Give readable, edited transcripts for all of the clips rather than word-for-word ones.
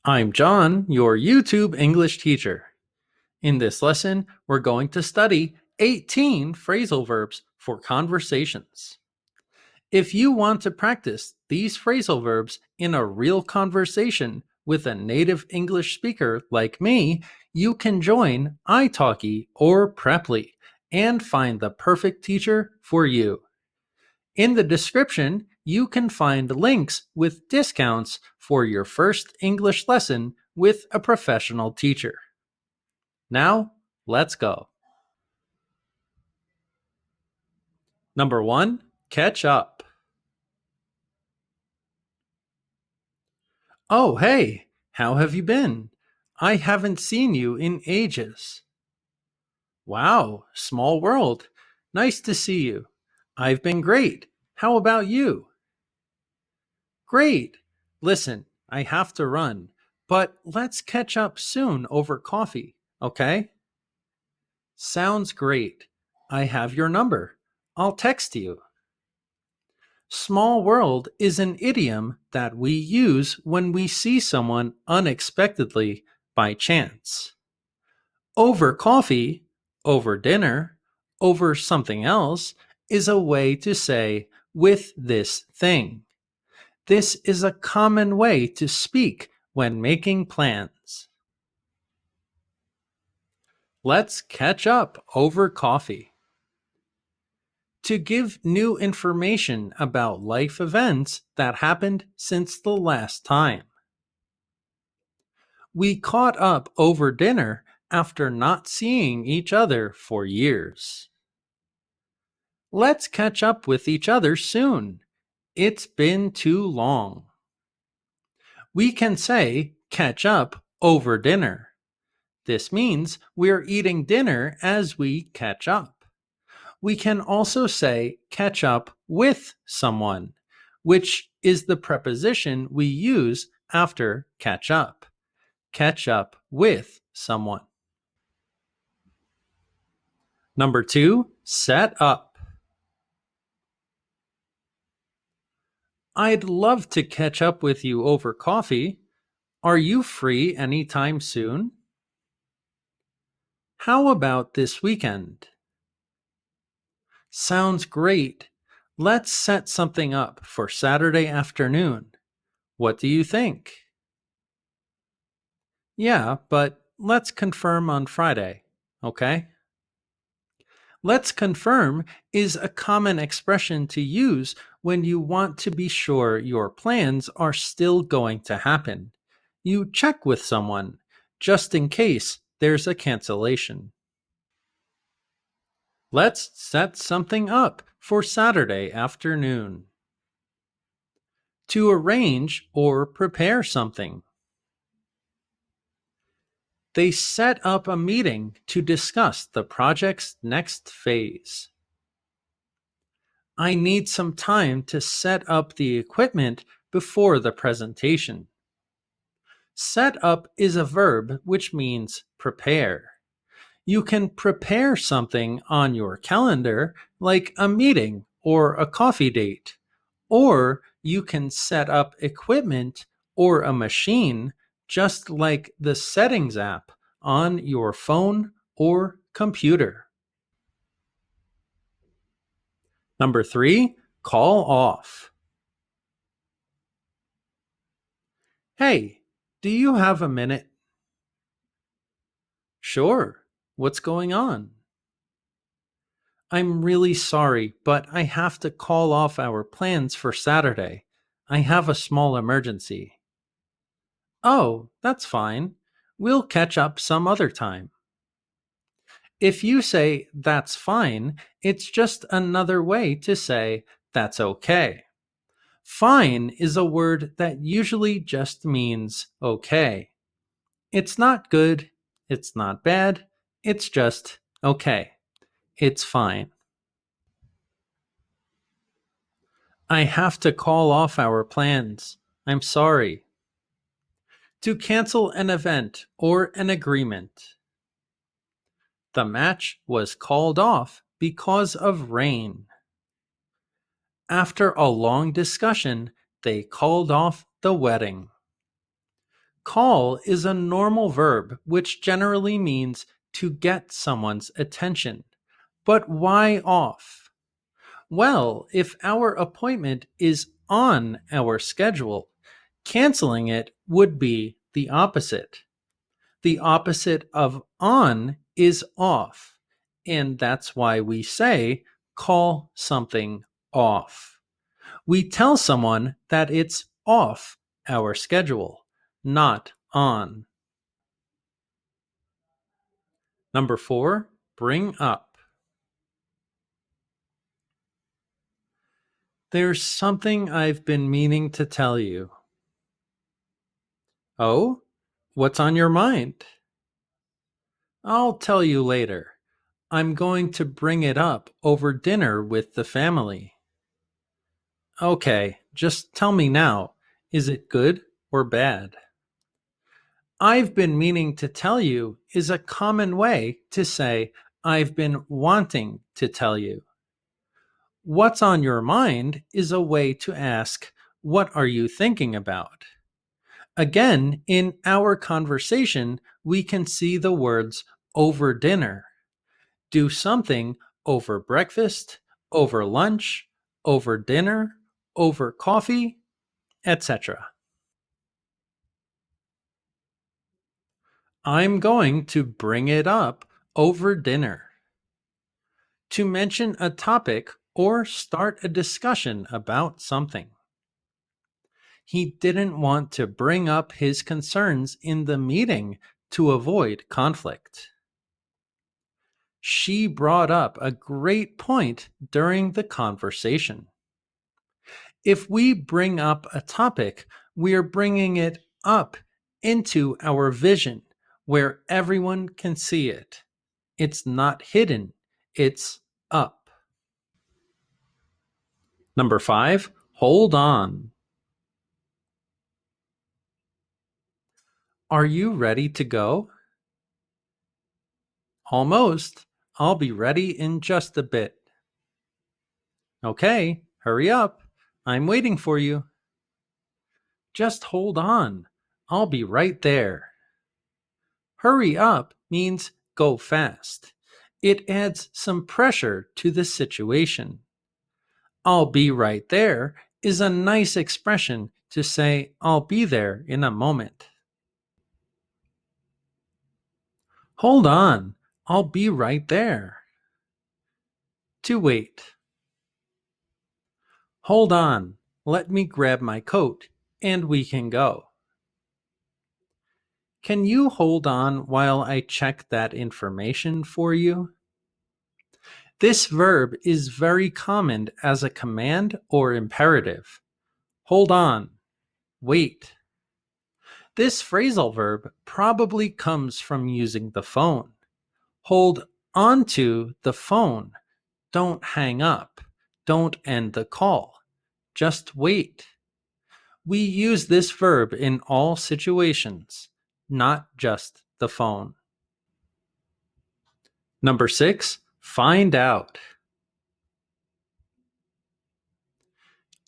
I'm John, your YouTube English teacher. In this lesson, we're going to study 18 phrasal verbs for conversations. If you want to practice these phrasal verbs in a real conversation with a native English speaker like me, you can join italki or Preply and find the perfect teacher for you. In the description, you can find links with discounts for your first English lesson with a professional teacher. Now, let's go. Number 1, catch up. Oh, hey, how have you been? I haven't seen you in ages. Wow, small world. Nice to see you. I've been great. How about you? Great. Listen, I have to run, but let's catch up soon over coffee, okay? Sounds great. I have your number. I'll text you. Small world is an idiom that we use when we see someone unexpectedly by chance. Over coffee, over dinner, over something else is a way to say with this thing. This is a common way to speak when making plans. Let's catch up over coffee. To give new information about life events that happened since the last time. We caught up over dinner after not seeing each other for years. Let's catch up with each other soon. It's been too long. We can say catch up over dinner. This means we're eating dinner as we catch up. We can also say catch up with someone, which is the preposition we use after catch up. Catch up with someone. Number 2, set up. I'd love to catch up with you over coffee. Are you free anytime soon? How about this weekend? Sounds great. Let's set something up for Saturday afternoon. What do you think? Yeah, but let's confirm on Friday, okay? Let's confirm is a common expression to use when you want to be sure your plans are still going to happen. You check with someone, just in case there's a cancellation. Let's set something up for Saturday afternoon. To arrange or prepare something. They set up a meeting to discuss the project's next phase. I need some time to set up the equipment before the presentation. Set up is a verb which means prepare. You can prepare something on your calendar, like a meeting or a coffee date, or you can set up equipment or a machine, just like the Settings app on your phone or computer. Number 3, call off. Hey, do you have a minute? Sure. What's going on? I'm really sorry, but I have to call off our plans for Saturday. I have a small emergency. Oh, that's fine. We'll catch up some other time. If you say that's fine, it's just another way to say that's okay. Fine is a word that usually just means okay. It's not good, it's not bad, it's just okay. It's fine. I have to call off our plans. I'm sorry. To cancel an event or an agreement. The match was called off because of rain. After a long discussion, they called off the wedding. Call is a normal verb which generally means to get someone's attention. But why off? Well, if our appointment is on our schedule, canceling it would be the opposite. The opposite of on is off, and that's why we say call something off. We tell someone that it's off our schedule, not on. Number 4, bring up. There's something I've been meaning to tell you. Oh, what's on your mind? I'll tell you later. I'm going to bring it up over dinner with the family. Okay, just tell me now. Is it good or bad? I've been meaning to tell you is a common way to say I've been wanting to tell you. What's on your mind is a way to ask, what are you thinking about? Again, in our conversation, we can see the words over dinner. Do something over breakfast, over lunch, over dinner, over coffee, etc. I'm going to bring it up over dinner. To mention a topic or start a discussion about something. He didn't want to bring up his concerns in the meeting to avoid conflict. She brought up a great point during the conversation. If we bring up a topic, we are bringing it up into our vision where everyone can see it. It's not hidden, it's up. Number 5, hold on. Are you ready to go? Almost. I'll be ready in just a bit. Okay, hurry up. I'm waiting for you. Just hold on. I'll be right there. Hurry up means go fast. It adds some pressure to the situation. I'll be right there is a nice expression to say I'll be there in a moment. Hold on. I'll be right there. To wait. Hold on. Let me grab my coat and we can go. Can you hold on while I check that information for you? This verb is very common as a command or imperative. Hold on. Wait. This phrasal verb probably comes from using the phone. Hold onto the phone. Don't hang up. Don't end the call. Just wait. We use this verb in all situations, not just the phone. Number 6, find out.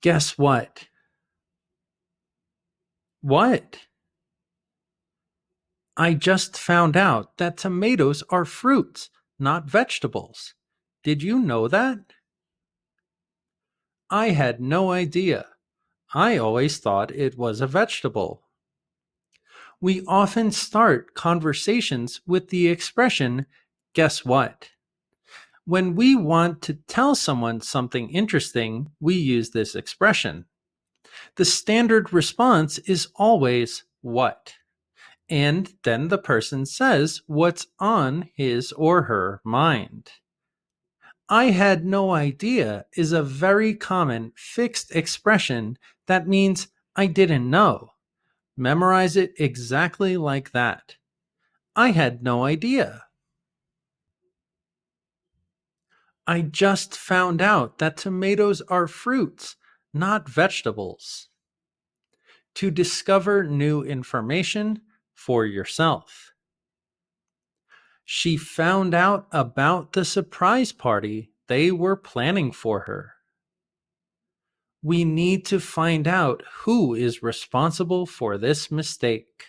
Guess what? What? I just found out that tomatoes are fruits, not vegetables. Did you know that? I had no idea. I always thought it was a vegetable. We often start conversations with the expression, guess what? When we want to tell someone something interesting, we use this expression. The standard response is always, what? And then the person says what's on his or her mind. I had no idea is a very common fixed expression that means I didn't know. Memorize it exactly like that. I had no idea. I just found out that tomatoes are fruits, not vegetables. To discover new information for yourself. She found out about the surprise party they were planning for her. We need to find out who is responsible for this mistake.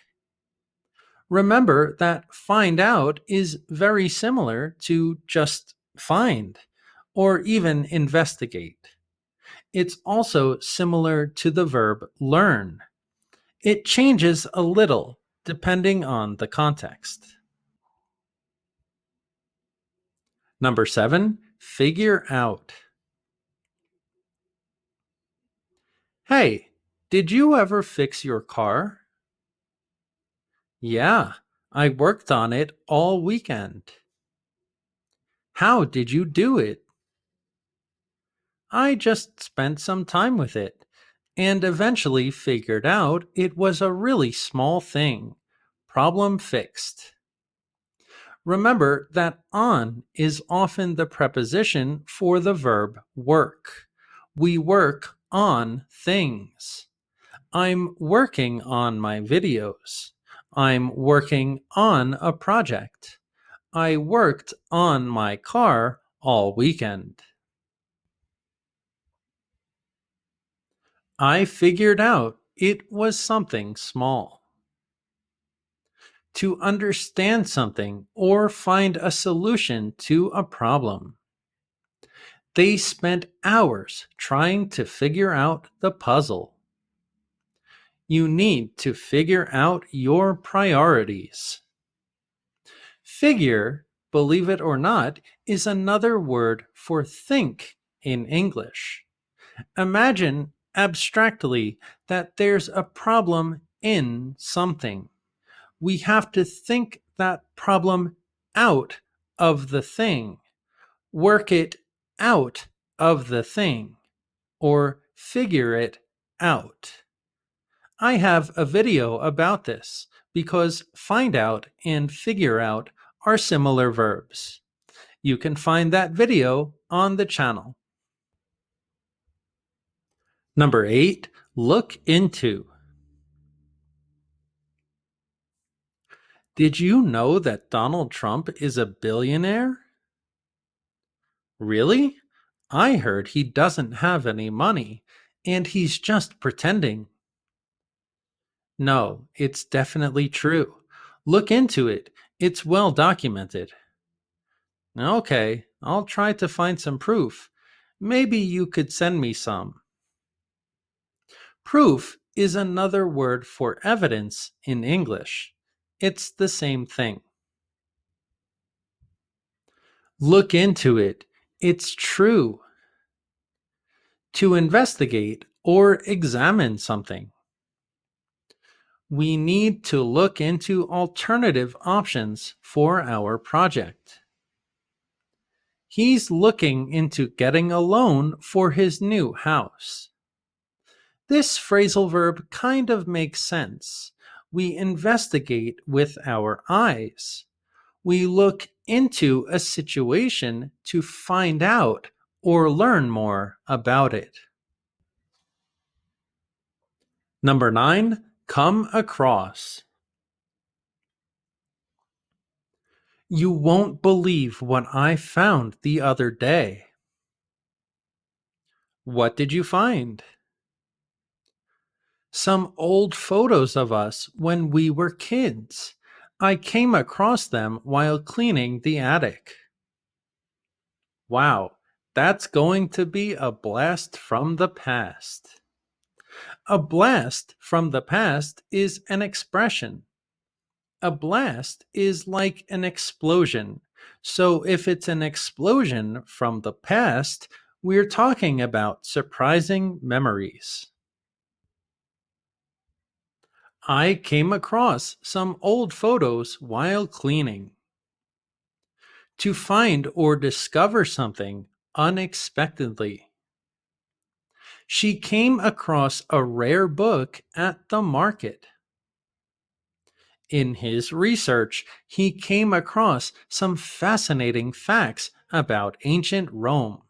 Remember that find out is very similar to just find or even investigate. It's also similar to the verb learn. It changes a little depending on the context. Number 7, figure out. Hey, did you ever fix your car? Yeah, I worked on it all weekend. How did you do it? I just spent some time with it and eventually figured out it was a really small thing. Problem fixed. Remember that on is often the preposition for the verb work. We work on things. I'm working on my videos. I'm working on a project. I worked on my car all weekend. I figured out it was something small. To understand something or find a solution to a problem. They spent hours trying to figure out the puzzle. You need to figure out your priorities. Figure, believe it or not, is another word for think in English. Imagine abstractly that there's a problem in something. We have to think that problem out of the thing, work it out of the thing, or figure it out. I have a video about this because find out and figure out are similar verbs. You can find that video on the channel. Number 8, look into. Did you know that Donald Trump is a billionaire? Really? I heard he doesn't have any money and he's just pretending. No, it's definitely true. Look into it. It's well documented. Okay, I'll try to find some proof. Maybe you could send me some. Proof is another word for evidence in English. It's the same thing. Look into it. It's true. To investigate or examine something. We need to look into alternative options for our project. He's looking into getting a loan for his new house. This phrasal verb kind of makes sense. We investigate with our eyes. We look into a situation to find out or learn more about it. Number 9, come across. You won't believe what I found the other day. What did you find? Some old photos of us when we were kids. I came across them while cleaning the attic. Wow, that's going to be a blast from the past. A blast from the past is an expression. A blast is like an explosion. So if it's an explosion from the past, we're talking about surprising memories. I came across some old photos while cleaning. To find or discover something unexpectedly. She came across a rare book at the market. In his research, he came across some fascinating facts about ancient Rome.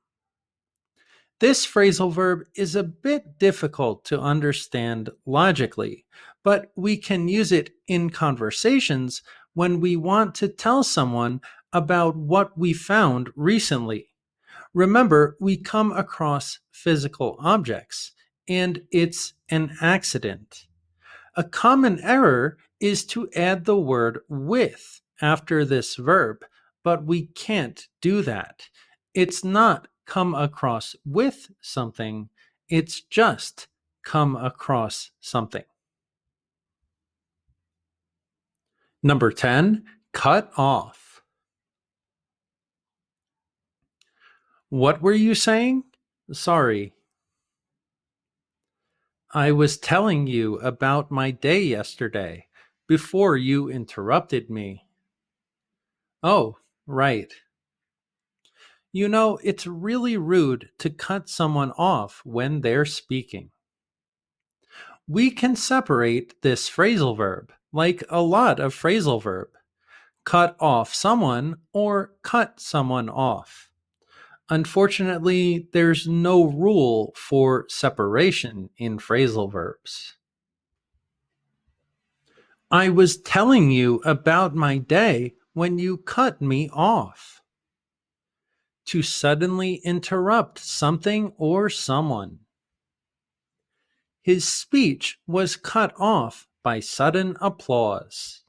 This phrasal verb is a bit difficult to understand logically, but we can use it in conversations when we want to tell someone about what we found recently. Remember, we come across physical objects, and it's an accident. A common error is to add the word with after this verb, but we can't do that. It's not come across with something, it's just come across something. Number 10, cut off. What were you saying? Sorry. I was telling you about my day yesterday before you interrupted me. Oh, right. You know, it's really rude to cut someone off when they're speaking. We can separate this phrasal verb, like a lot of phrasal verb, cut off someone or cut someone off. Unfortunately, there's no rule for separation in phrasal verbs. I was telling you about my day when you cut me off. To suddenly interrupt something or someone. His speech was cut off by sudden applause.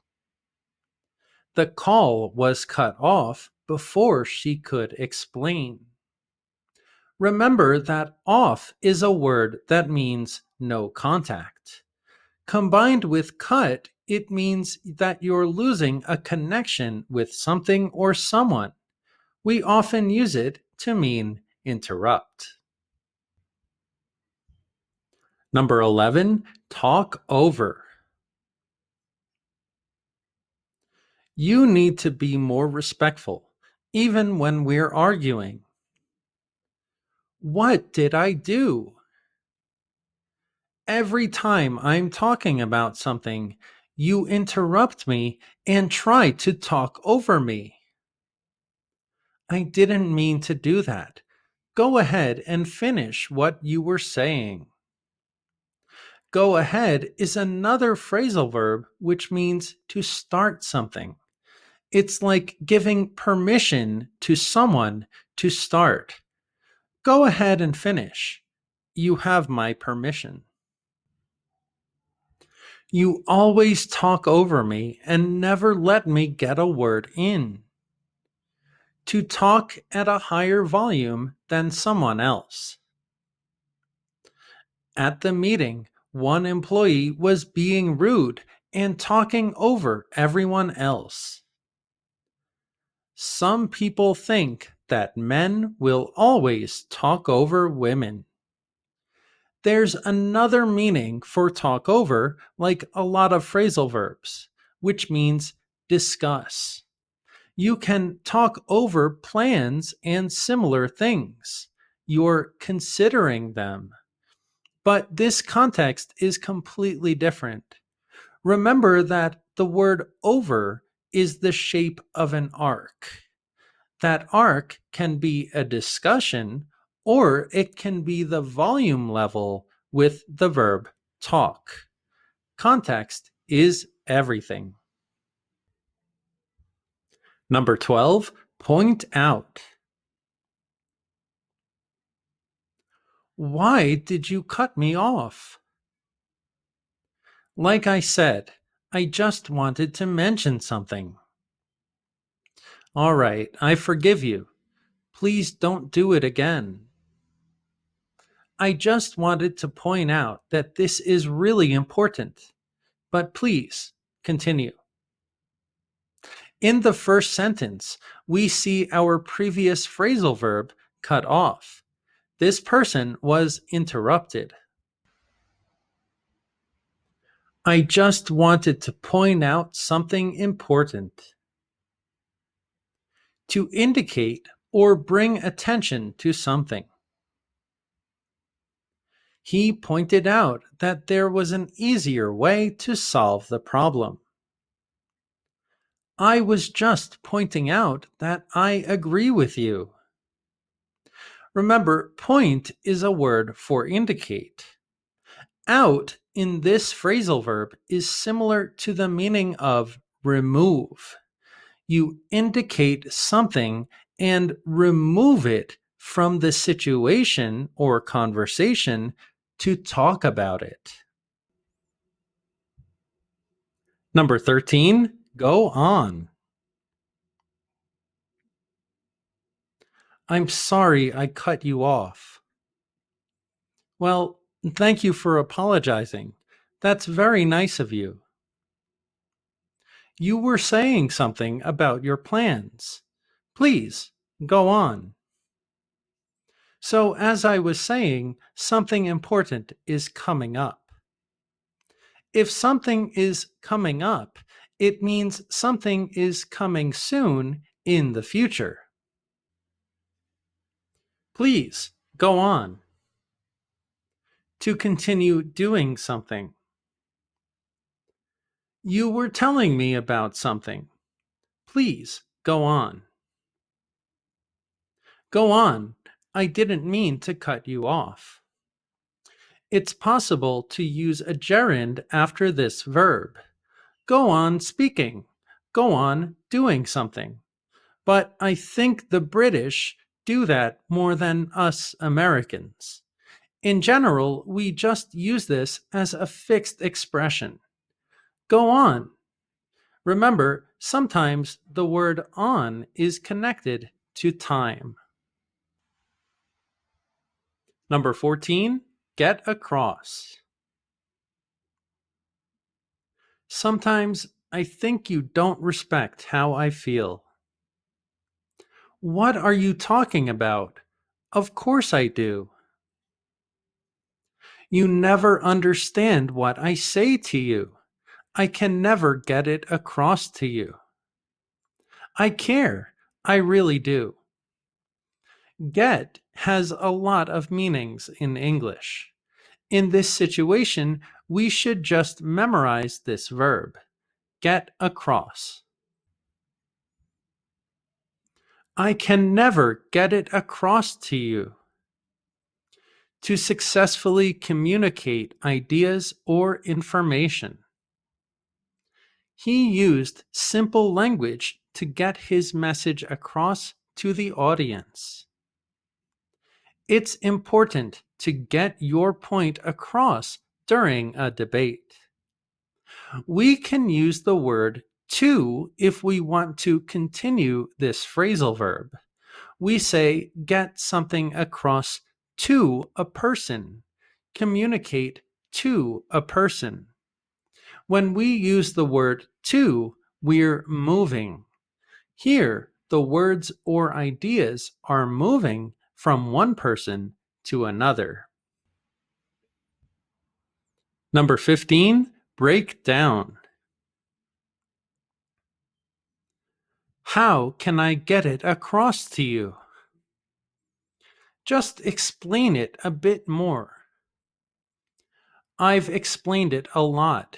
The call was cut off before she could explain. Remember that off is a word that means no contact. Combined with cut, it means that you're losing a connection with something or someone. We often use it to mean interrupt. Number 11, talk over. You need to be more respectful, even when we're arguing. What did I do? Every time I'm talking about something, you interrupt me and try to talk over me. I didn't mean to do that. Go ahead and finish what you were saying. Go ahead is another phrasal verb which means to start something. It's like giving permission to someone to start. Go ahead and finish. You have my permission. You always talk over me and never let me get a word in. To talk at a higher volume than someone else. At the meeting, one employee was being rude and talking over everyone else. Some people think that men will always talk over women. There's another meaning for talk over, like a lot of phrasal verbs, which means discuss. You can talk over plans and similar things. You're considering them. But this context is completely different. Remember that the word over is the shape of an arc. That arc can be a discussion or it can be the volume level with the verb talk. Context is everything. Number 12, point out. Why did you cut me off? Like I said, I just wanted to mention something. All right, I forgive you. Please don't do it again. I just wanted to point out that this is really important. But please, continue. In the first sentence, we see our previous phrasal verb cut off. This person was interrupted. I just wanted to point out something important. To indicate or bring attention to something. He pointed out that there was an easier way to solve the problem. I was just pointing out that I agree with you. Remember, point is a word for indicate. Out in this phrasal verb is similar to the meaning of remove. You indicate something and remove it from the situation or conversation to talk about it. Number 13, go on. I'm sorry I cut you off. Well, thank you for apologizing. That's very nice of you. You were saying something about your plans. Please, go on. So, as I was saying, something important is coming up. If something is coming up, it means something is coming soon in the future. Please, go on. To continue doing something. You were telling me about something. Please, go on. Go on. I didn't mean to cut you off. It's possible to use a gerund after this verb. Go on speaking. Go on doing something. But I think the British do that more than us Americans. In general, we just use this as a fixed expression. Go on. Remember, sometimes the word on is connected to time. Number 14, get across. Sometimes I think you don't respect how I feel. What are you talking about? Of course I do. You never understand what I say to you. I can never get it across to you. I care. I really do. Get has a lot of meanings in English. In this situation, we should just memorize this verb. Get across. I can never get it across to you. To successfully communicate ideas or information. He used simple language to get his message across to the audience. It's important to get your point across during a debate. We can use the word to if we want to continue this phrasal verb. We say get something across to a person, communicate to a person. When we use the word to, we're moving. Here, the words or ideas are moving from one person to another. Number 15, break down. How can I get it across to you? Just explain it a bit more. I've explained it a lot.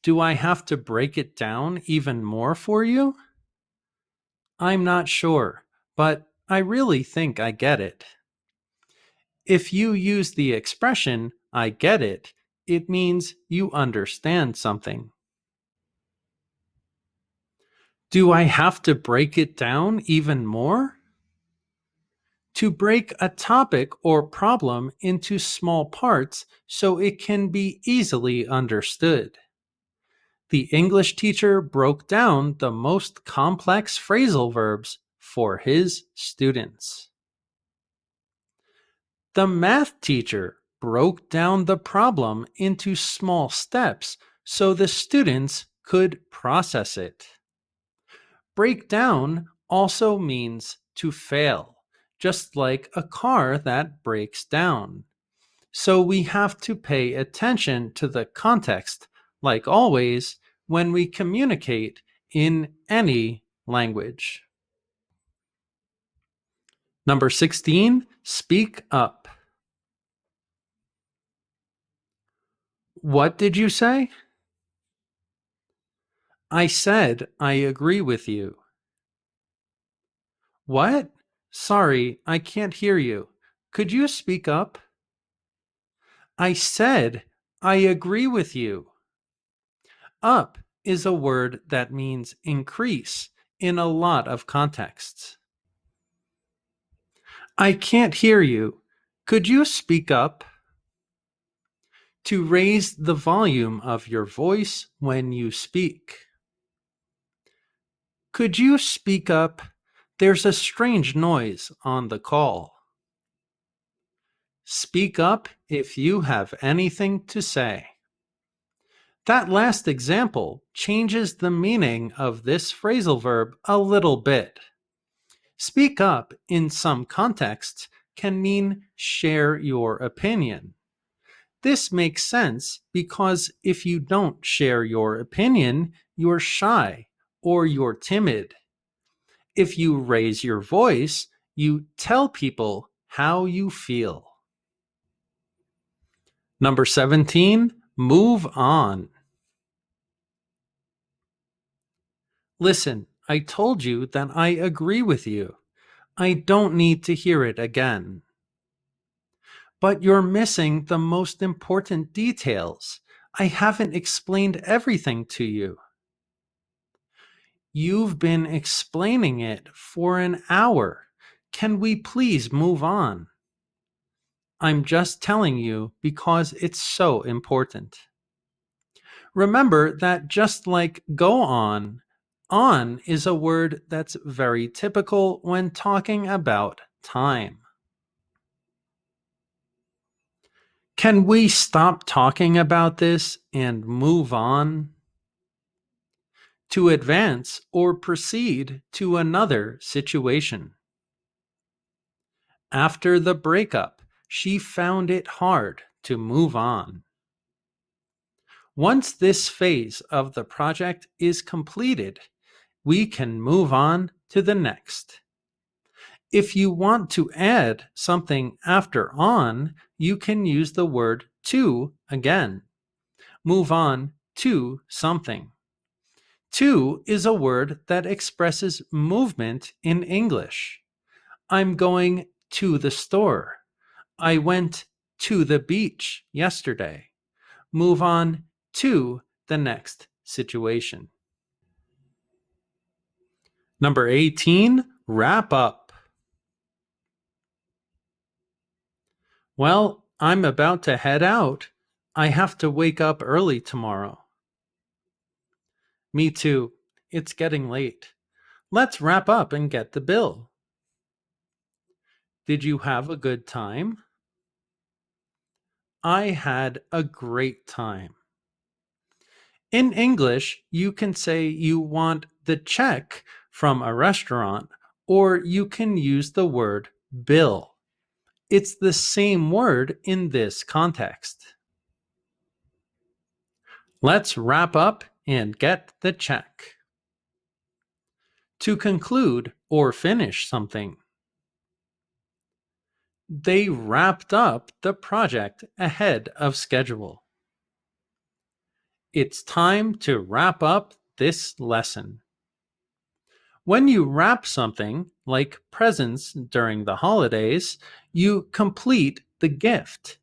Do I have to break it down even more for you? I'm not sure, but I really think I get it. If you use the expression, I get it, it means you understand something. Do I have to break it down even more? To break a topic or problem into small parts so it can be easily understood. The English teacher broke down the most complex phrasal verbs for his students. The math teacher broke down the problem into small steps so the students could process it. Break down also means to fail, just like a car that breaks down. So we have to pay attention to the context, like always, when we communicate in any language. Number 16, speak up. What did you say? I said I agree with you. What? Sorry, I can't hear you. Could you speak up? I said I agree with you. Up is a word that means increase in a lot of contexts. I can't hear you. Could you speak up? To raise the volume of your voice when you speak. Could you speak up? There's a strange noise on the call. Speak up if you have anything to say. That last example changes the meaning of this phrasal verb a little bit. Speak up in some contexts can mean share your opinion. This makes sense because if you don't share your opinion, you're shy or you're timid. If you raise your voice, you tell people how you feel. Number 17, move on. Listen, I told you that I agree with you. I don't need to hear it again. But you're missing the most important details. I haven't explained everything to you. You've been explaining it for an hour. Can we please move on? I'm just telling you because it's so important. Remember that just like go on is a word that's very typical when talking about time. Can we stop talking about this and move on? To advance or proceed to another situation. After the breakup, she found it hard to move on. Once this phase of the project is completed, we can move on to the next. If you want to add something after on, you can use the word to again. Move on to something. To is a word that expresses movement in English. I'm going to the store. I went to the beach yesterday. Move on to the next situation. Number 18, wrap up. Well, I'm about to head out. I have to wake up early tomorrow. Me too. It's getting late. Let's wrap up and get the bill. Did you have a good time? I had a great time. In English, you can say you want the check from a restaurant, or you can use the word bill. It's the same word in this context. Let's wrap up and get the check. To conclude or finish something. They wrapped up the project ahead of schedule. It's time to wrap up this lesson. When you wrap something, like presents during the holidays, you complete the gift.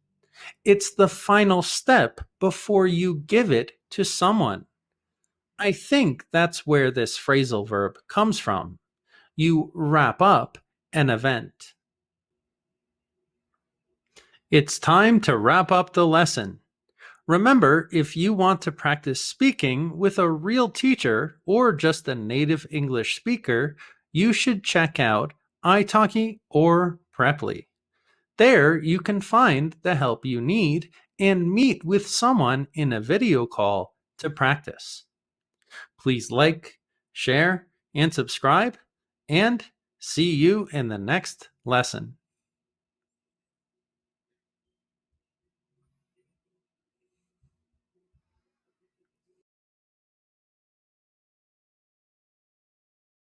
It's the final step before you give it to someone. I think that's where this phrasal verb comes from. You wrap up an event. It's time to wrap up the lesson. Remember, if you want to practice speaking with a real teacher or just a native English speaker, you should check out italki or Preply. There you can find the help you need and meet with someone in a video call to practice. Please like, share, and subscribe, and see you in the next lesson.